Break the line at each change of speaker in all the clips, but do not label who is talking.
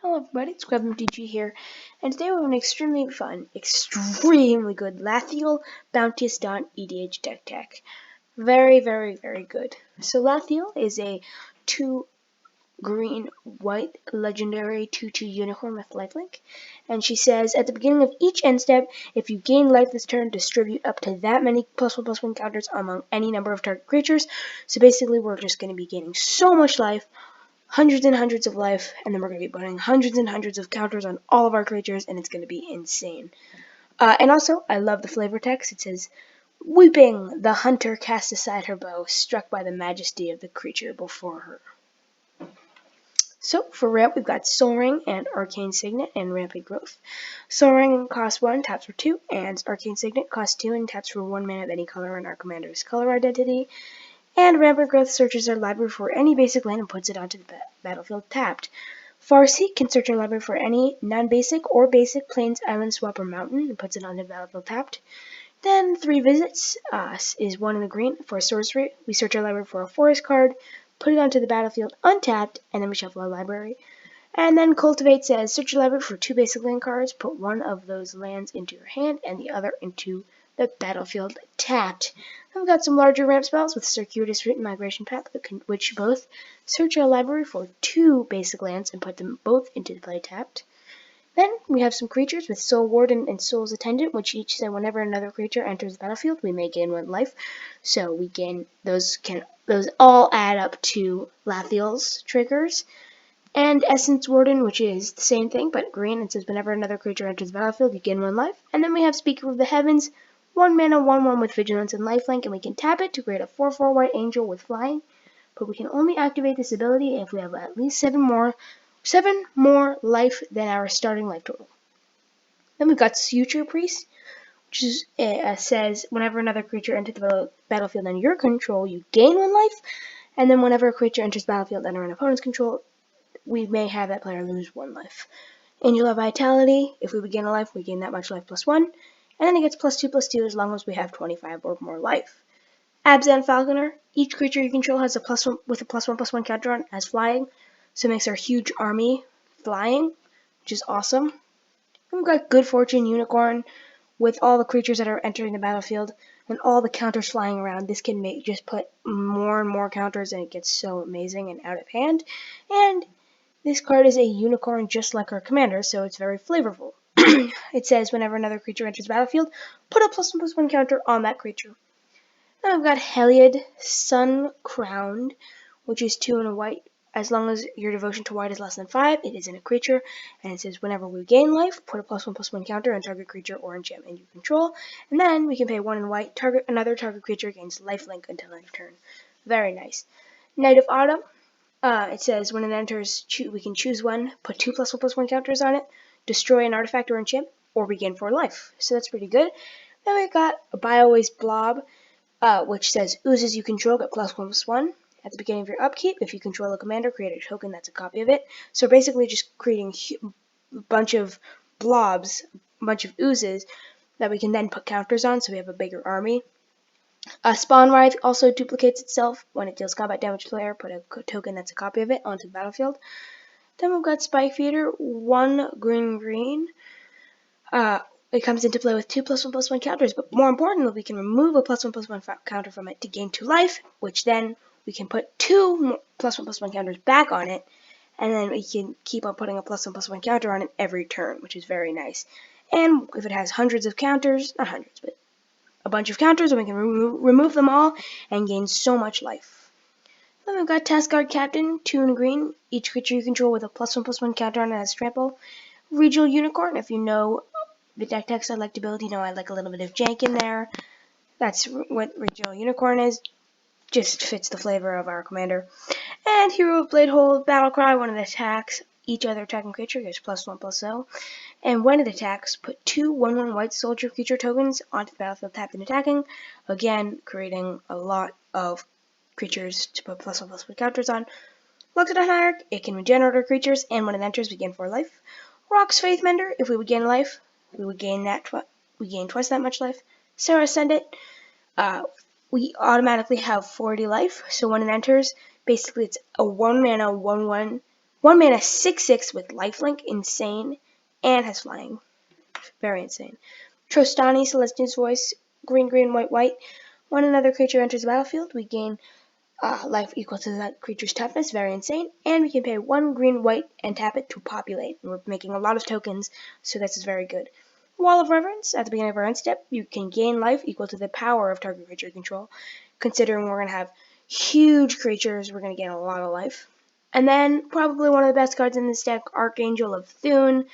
Hello everybody, it's MTG here, and today we have an extremely fun, extremely good Lathiel Bounteous Dawn EDH deck tech. Very, very, very good. So Lathiel is a 2 green white legendary 2/2 unicorn with lifelink, and she says at the beginning of each end step, if you gain life this turn, distribute up to that many +1/+1 counters among any number of target creatures. So basically we're just going to be gaining so much life, hundreds and hundreds of life, and then we're going to be putting hundreds and hundreds of counters on all of our creatures, and it's going to be insane. And also, I love the flavor text. It says, "Weeping, the hunter cast aside her bow, struck by the majesty of the creature before her." So, for ramp, we've got Soul Ring and Arcane Signet and Rampant Growth. Soul Ring costs 1, taps for 2, and Arcane Signet costs 2 and taps for 1 mana of any color in our commander's color identity. And Rampant Growth searches our library for any basic land and puts it onto the battlefield tapped. Farseek can search our library for any non-basic or basic plains, island, swamp, or mountain and puts it onto the battlefield tapped. Then 3 visits is 1 in the green for a sorcery. We search our library for a forest card, put it onto the battlefield untapped, and then we shuffle our library. And then Cultivate says, search your library for 2 basic land cards, put one of those lands into your hand and the other into the battlefield tapped. Then we've got some larger ramp spells with Circuitous Route and Migration Path, which both search our library for 2 basic lands and put them both into the play tapped. Then we have some creatures with Soul Warden and Soul's Attendant, which each say whenever another creature enters the battlefield, we may gain 1 life. So we gain those all add up to Lathiel's triggers. And Essence Warden, which is the same thing, but green. It says whenever another creature enters the battlefield, you gain 1 life. And then we have Speaker of the Heavens, 1 mana, 1/1 with Vigilance and Lifelink, and we can tap it to create a 4/4 white angel with flying. But we can only activate this ability if we have at least 7 more life than our starting life total. Then we've got Future Priest, which is, says whenever another creature enters the battlefield under your control, you gain 1 life. And then whenever a creature enters the battlefield under an opponent's control, we may have that player lose 1 life. Angel of Vitality, if we gain a life, we gain that much life +1, and then it gets +2/+2 as long as we have 25 or more life. Abzan Falconer, each creature you control has a +1 with a +1/+1 counter on as flying, so it makes our huge army flying, which is awesome. And we've got Good Fortune Unicorn, with all the creatures that are entering the battlefield and all the counters flying around. This can just put more and more counters, and it gets so amazing and out of hand. And this card is a unicorn just like our commander, so it's very flavorful. It says whenever another creature enters the battlefield, put a +1/+1 counter on that creature. Then I've got Heliod, Sun Crowned, which is 2 and a white. As long as your devotion to white is less than 5, it isn't a creature. And it says whenever we gain life, put a +1/+1 counter on target creature or enchantment you control. And then we can pay 1 in white, another target creature gains lifelink until end of turn. Very nice. Night of Autumn. It says when it enters, we can choose one, put 2 +1/+1 counters on it, destroy an artifact or enchant, or we gain 4 life. So that's pretty good. Then we got a Biowaste Blob, which says oozes you control get +1/+1. At the beginning of your upkeep, if you control a commander, create a token that's a copy of it. So basically just creating a bunch of blobs, a bunch of oozes that we can then put counters on so we have a bigger army. Spawn Writhe also duplicates itself. When it deals combat damage to the player, put a token that's a copy of it onto the battlefield. Then we've got Spike Feeder, 1 green. It comes into play with 2 +1/+1 counters, but more importantly, we can remove a +1/+1 counter from it to gain 2 life, which then we can put 2 +1/+1 counters back on it, and then we can keep on putting a +1/+1 counter on it every turn, which is very nice. And if it has hundreds of counters, not hundreds, but a bunch of counters, and we can remove them all and gain so much life. Then we've got Task Guard Captain, 2 in green. Each creature you control with a +1/+1 counter on it has trample. Regional Unicorn, if you know the deck text I like to build, you know I like a little bit of jank in there. That's what Regional Unicorn is. Just fits the flavor of our commander. And Hero of Bladehold, Battlecry, when it attacks, each other attacking creature gets +1/+0. And when it attacks, put 2 1/1 white soldier creature tokens onto the battlefield tapped and attacking, again creating a lot of creatures to put +1/+1 counters on. Lockdown Hierarch, it can regenerate our creatures, and when it enters, we gain 4 life. Rock's Faithmender, if we would gain life, we would gain twice that much life. Sarah Ascendant, we automatically have 40 life, so when it enters, basically it's a 1 mana 1/1 1 mana 6/6 with lifelink, insane, and has flying. Very insane. Trostani, Celestine's Voice, green, green, white, white. When another creature enters the battlefield, we gain life equal to that creature's toughness. Very insane. And we can pay 1 green, white, and tap it to populate. And we're making a lot of tokens, so this is very good. Wall of Reverence. At the beginning of our end step, you can gain life equal to the power of target creature control. Considering we're going to have huge creatures, we're going to gain a lot of life. And then, probably one of the best cards in this deck, Archangel of Thune.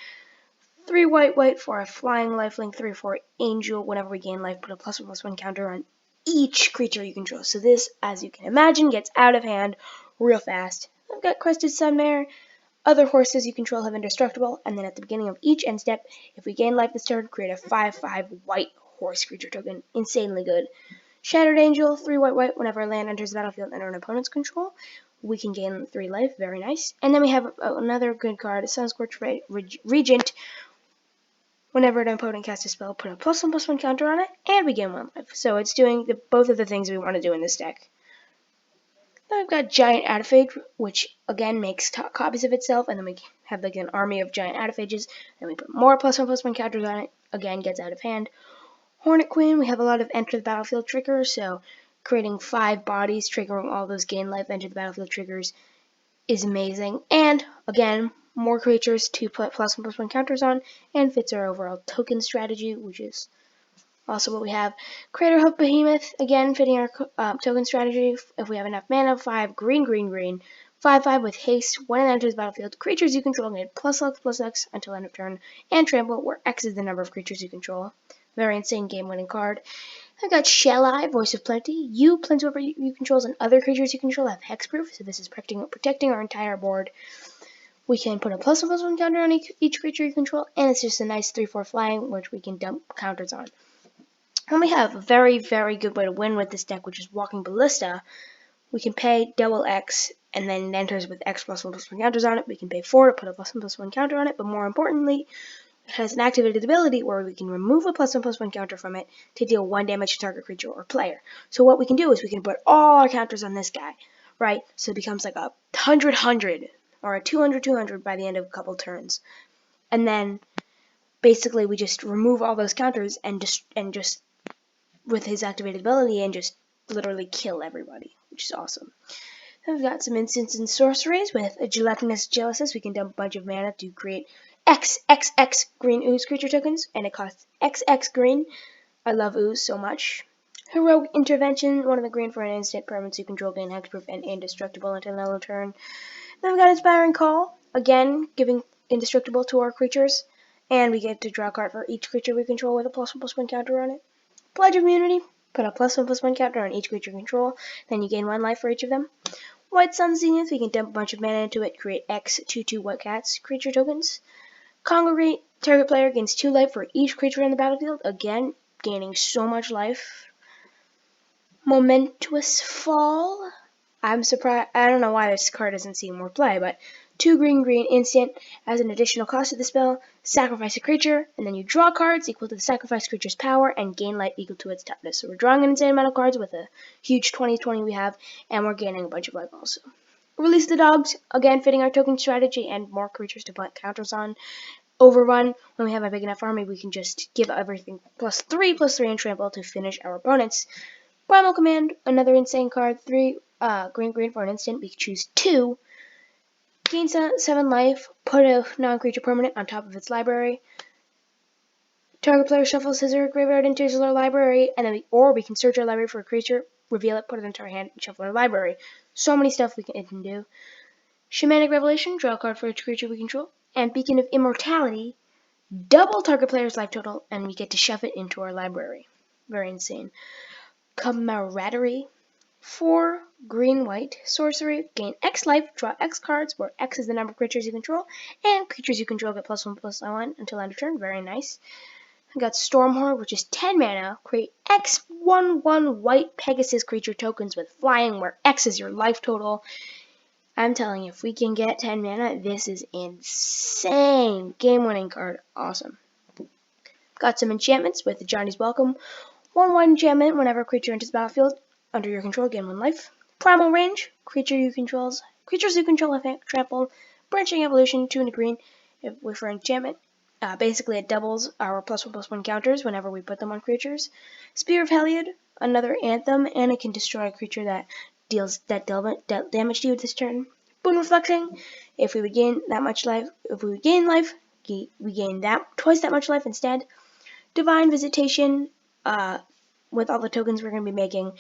3 white, white for a flying lifelink, 3 for Angel. Whenever we gain life, put a +1/+1 counter on each creature you control. So this, as you can imagine, gets out of hand real fast. I've got Crested Sunmare. Other horses you control have indestructible, and then at the beginning of each end step, if we gain life this turn, create a 5/5 white horse creature token. Insanely good. Shattered Angel, 3 white, white. Whenever a land enters the battlefield under an opponent's control, we can gain 3 life. Very nice. And then we have another good card, Sunscorched Regent. Whenever an opponent casts a spell, put a +1/+1 counter on it, and we gain 1 life. So it's doing both of the things we want to do in this deck. Then we've got Giant Artifact, which again makes copies of itself, and then we have like an army of giant artifacts. Then we put more +1/+1 counters on it. Again, gets out of hand. Hornet Queen, we have a lot of enter the battlefield triggers, so creating 5 bodies, triggering all those gain life, enter the battlefield triggers is amazing. And again, more creatures to put +1/+1 counters on, and fits our overall token strategy, which is also what we have. Crater Hoof Behemoth, again fitting our token strategy. If we have enough mana, 5 green, green, green, 5/5 with haste. When it enters the battlefield, creatures you control get +X until end of turn, and trample, where X is the number of creatures you control. Very insane game-winning card. I've got Shell Eye, Voice of Plenty. You, Planeswalker you control, and other creatures you control have hexproof, so this is protecting our entire board. We can put a +1/+1 counter on each creature you control, and it's just a nice 3/4 flying, which we can dump counters on. And we have a very, very good way to win with this deck, which is Walking Ballista. We can pay double X, and then it enters with X +1/+1 counters on it. We can pay 4 to put a +1/+1 counter on it, but more importantly, it has an activated ability where we can remove a +1/+1 counter from it to deal 1 damage to target creature or player. So what we can do is we can put all our counters on this guy, right? So it becomes like a 100/100 or a 200/200 by the end of a couple turns. And then basically we just remove all those counters and just with his activated ability and just literally kill everybody, which is awesome. Then we've got some instants and sorceries. With a Gelatinous Genesis, we can dump a bunch of mana to create XXX green ooze creature tokens, and it costs XX green. I love ooze so much. Heroic Intervention, 1 of the green for an instant, permanents you control gain hexproof and indestructible until end of turn. Then we've got Inspiring Call, again giving indestructible to our creatures, and we get to draw a card for each creature we control with a +1/+1 counter on it. Pledge of Immunity, put a +1/+1 counter on each creature you control, then you gain 1 life for each of them. White Sun Zenith, we can dump a bunch of mana into it, create X 2/2 White Cats creature tokens. Congregate, target player gains 2 life for each creature on the battlefield, again gaining so much life. Momentous Fall, I'm surprised, I don't know why this card doesn't see more play, but 2 green, green instant. As an additional cost to the spell, sacrifice a creature, and then you draw cards equal to the sacrificed creature's power and gain life equal to its toughness. So we're drawing an insane amount of cards with a huge 20/20 we have, and we're gaining a bunch of life also. Release the Dogs, again fitting our token strategy and more creatures to put counters on. Overrun, when we have a big enough army, we can just give everything +3/+3 and trample to finish our opponents. Primal Command, another insane card, 3 green, green for an instant. We can choose 2. Gain 7 life, put a non-creature permanent on top of its library. Target player shuffles his or her graveyard into his or her library, and then we can search our library for a creature, reveal it, put it into our hand, and shuffle our library. So many stuff it can do. Shamanic Revelation, draw a card for each creature we control. And Beacon of Immortality, double target player's life total, and we get to shove it into our library. Very insane. Camaraderie, 4 green, white, sorcery, gain X life, draw X cards, where X is the number of creatures you control, and creatures you control get +1/+1 until end of turn. Very nice. I got Stormhorde, which is 10 mana, create X/1/1 white Pegasus creature tokens with flying, where X is your life total. I'm telling you, if we can get 10 mana, this is insane. Game-winning card. Awesome. Got some enchantments with Johnny's Welcome. 1 white enchantment, whenever a creature enters the battlefield under your control, gain 1 life. Primal Range, creatures you control have trample, Branching Evolution, 2 and a green for enchantment. Basically, it doubles our +1/+1 counters whenever we put them on creatures. Spear of Heliod, another anthem, and it can destroy a creature that deals damage to you this turn. Boon Reflection, if we would gain that much life, we gain twice that much life instead. Divine Visitation, with all the tokens we're going to be making,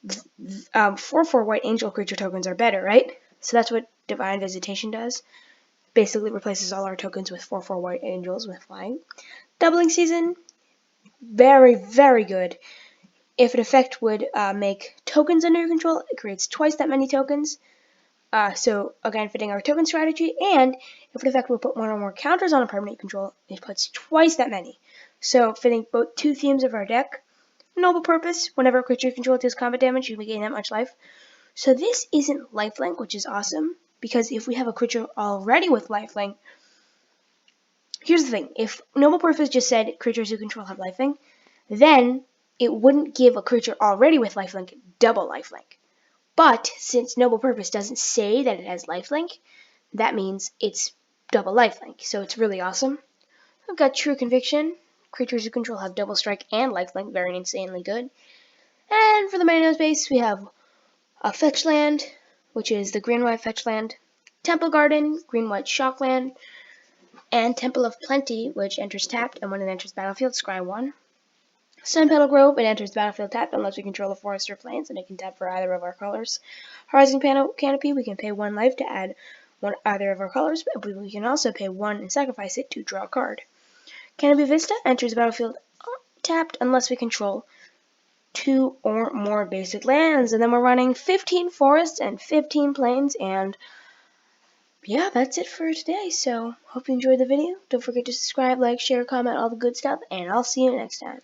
4/4 white angel creature tokens are better, right? So that's what Divine Visitation does. Basically replaces all our tokens with 4/4 white angels with flying. Doubling Season, very, very good. If an effect would make tokens under your control, it creates twice that many tokens. So again, fitting our token strategy, and if an effect will put one or more counters on a permanent you control, it puts twice that many. So fitting both two themes of our deck. Noble Purpose, whenever a creature you control deals combat damage, you gain that much life. So this isn't lifelink, which is awesome, because if we have a creature already with lifelink, here's the thing, if Noble Purpose just said creatures you control have lifelink, then it wouldn't give a creature already with lifelink double lifelink. But since Noble Purpose doesn't say that it has lifelink, that means it's double lifelink, so it's really awesome. I've got True Conviction. Creatures you control have double strike and lifelink, very insanely good. And for the mana space, we have a fetch land, which is the green-white fetch land, Temple Garden, green-white shock land, and Temple of Plenty, which enters tapped, and when it enters battlefield, scry 1. Sun Petal Grove, it enters battlefield tapped unless we control a forest or plains, and it can tap for either of our colors. Horizon Canopy, we can pay 1 life to add either of our colors, but we can also pay 1 and sacrifice it to draw a card. Canopy Vista enters battlefield tapped unless we control 2 or more basic lands, and then we're running 15 forests and 15 plains, and yeah, that's it for today. So hope you enjoyed the video. Don't forget to subscribe, like, share, comment, all the good stuff, and I'll see you next time.